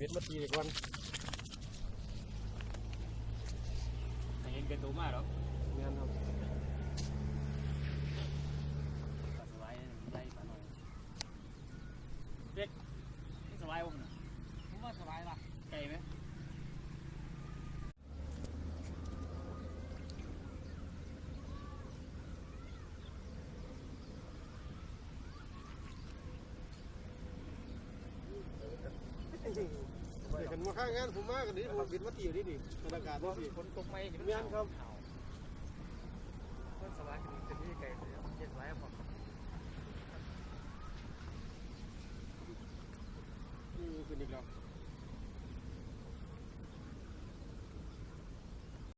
บ็ดมาตีก่อนเห็นกระตูมากหรอกงานครับสบายไล่ปหน่อยเป็ดสบายผมผมว่าสบายป่ะไก่ไหมเดี๋ยวกันมาข้างงานผมมากกันดิผมบินมาตีอยู่นี่ดิบรรยากาศว่าฝนตกไหมงานครับคนสบายจะมีไก่เย็นไว้พอคืออีกแล้ว